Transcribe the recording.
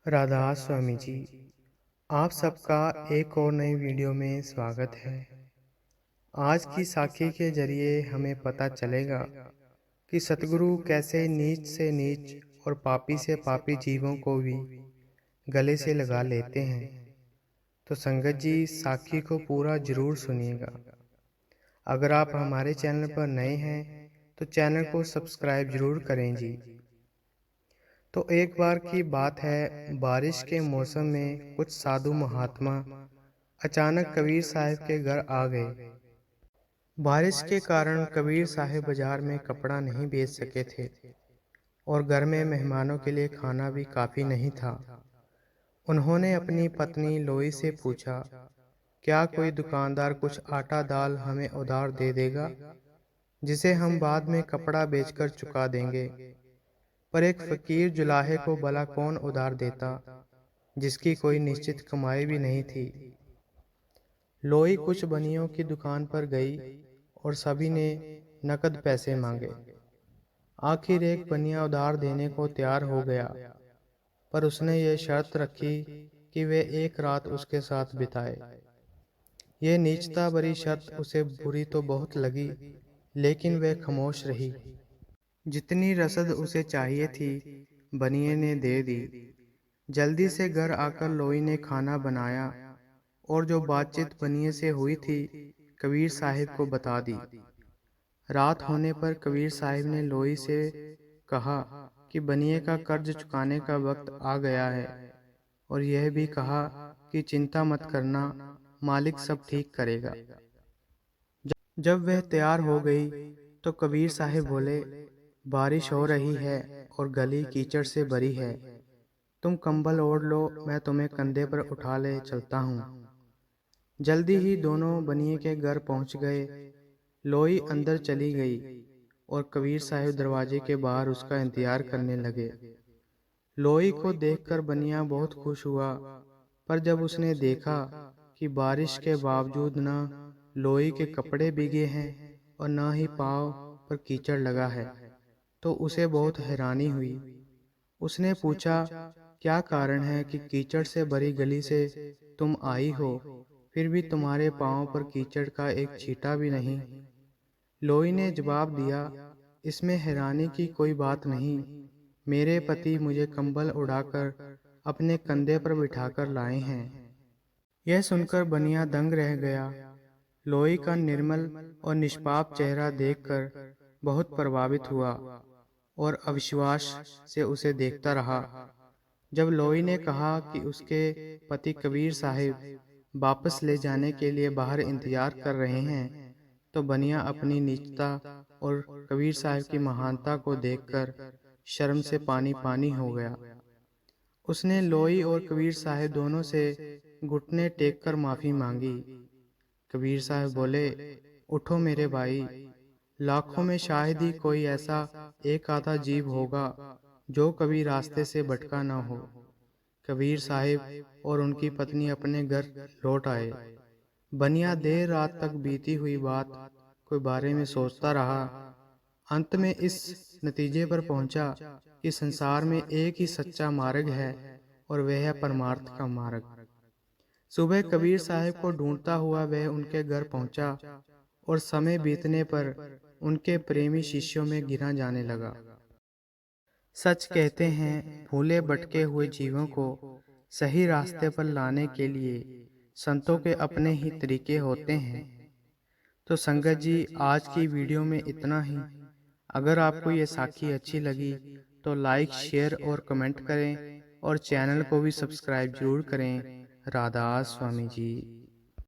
राधा स्वामी जी, आप सबका एक और नई वीडियो में स्वागत है। आज की साखी के जरिए हमें पता चलेगा कि सतगुरु कैसे नीच से नीच और पापी से पापी जीवों को भी गले से लगा लेते हैं। तो संगत जी, साखी को पूरा जरूर सुनिएगा। अगर आप हमारे चैनल पर नए हैं तो चैनल को सब्सक्राइब जरूर करें जी। तो एक बार की बात है, बारिश के मौसम में कुछ साधु महात्मा अचानक कबीर साहब के घर आ गए। बारिश के कारण कबीर साहब बाजार में कपड़ा नहीं बेच सके थे और घर में मेहमानों के लिए खाना भी काफी नहीं था। उन्होंने अपनी पत्नी लोई से पूछा, क्या कोई दुकानदार कुछ आटा दाल हमें उधार दे देगा, जिसे हम बाद में कपड़ा बेचकर चुका देंगे। पर एक फकीर जुलाहे को भला कौन उधार देता, जिसकी कोई निश्चित कमाई भी नहीं थी। लोई कुछ बनियों की दुकान पर गई और सभी ने नकद पैसे मांगे। आखिर एक बनिया उधार देने को तैयार हो गया, पर उसने ये शर्त रखी कि वे एक रात उसके साथ बिताए। ये नीचता भरी शर्त उसे बुरी तो बहुत लगी, लेकिन वह खामोश रही। जितनी रसद उसे चाहिए थी बनिए ने दे दी। जल्दी से घर आकर लोई ने खाना बनाया और जो बातचीत बनिए से हुई थी कबीर साहिब को बता दी। रात होने पर कबीर साहिब ने लोई से कहा कि बनिए का कर्ज चुकाने का वक्त आ गया है, और यह भी कहा कि चिंता मत करना, मालिक सब ठीक करेगा। जब वह तैयार हो गई तो कबीर साहिब बोले, बारिश हो रही है और गली कीचड़ से भरी है। तुम कंबल ओढ़ लो, मैं तुम्हें कंधे पर उठा ले चलता हूँ। जल्दी ही दोनों बनिए के घर पहुंच गए। लोई अंदर चली गई और कबीर साहिब दरवाजे के बाहर उसका इंतजार करने लगे। लोई को देखकर बनिया बहुत खुश हुआ, पर जब उसने देखा कि बारिश के बावजूद न लोई के कपड़े भीगे हैं और न ही पाँव पर कीचड़ लगा है, तो उसे बहुत हैरानी हुई। उसने पूछा, क्या कारण है कि कीचड़ से भरी गली से तुम आई हो, फिर भी तुम्हारे पाँव पर कीचड़ का एक छींटा भी नहीं। लोई ने जवाब दिया, इसमें हैरानी की कोई बात नहीं। मेरे पति मुझे कंबल उड़ाकर अपने कंधे पर बिठाकर लाए हैं। यह सुनकर बनिया दंग रह गया। लोई का निर्मल और निष्पाप चेहरा देखकर बहुत प्रभावित हुआ और अविश्वास से उसे देखता रहा। जब लोई ने कहा कि उसके पति कबीर साहिब वापस ले जाने के लिए बाहर इंतजार कर रहे हैं, तो बनिया अपनी नीचता और कबीर साहिब की महानता को देखकर शर्म से पानी पानी हो गया। उसने लोई और कबीर साहिब दोनों से घुटने टेक कर माफी मांगी। कबीर साहब बोले, उठो मेरे भाई, लाखों में शायद ही कोई ऐसा एक आधा जीव होगा जो कभी रास्ते से भटका ना हो। कबीर साहिब और उनकी पत्नी अपने घर लौट आए। बनिया देर रात तक बीती हुई बात के बारे में सोचता रहा। अंत में इस नतीजे पर पहुंचा कि संसार में एक ही सच्चा मार्ग है, और वह है परमार्थ का मार्ग। सुबह कबीर साहब को ढूंढता हुआ वह उनके घर पहुंचा और समय बीतने पर उनके प्रेमी शिष्यों में गिना जाने लगा। सच कहते हैं, भूले भटके हुए जीवों को सही रास्ते पर लाने के लिए संतों के अपने ही तरीके होते हैं। तो संगत जी, आज की वीडियो में इतना ही। अगर आपको ये साखी अच्छी लगी तो लाइक, शेयर और कमेंट करें, और चैनल को भी सब्सक्राइब जरूर करें। राधा स्वामी जी।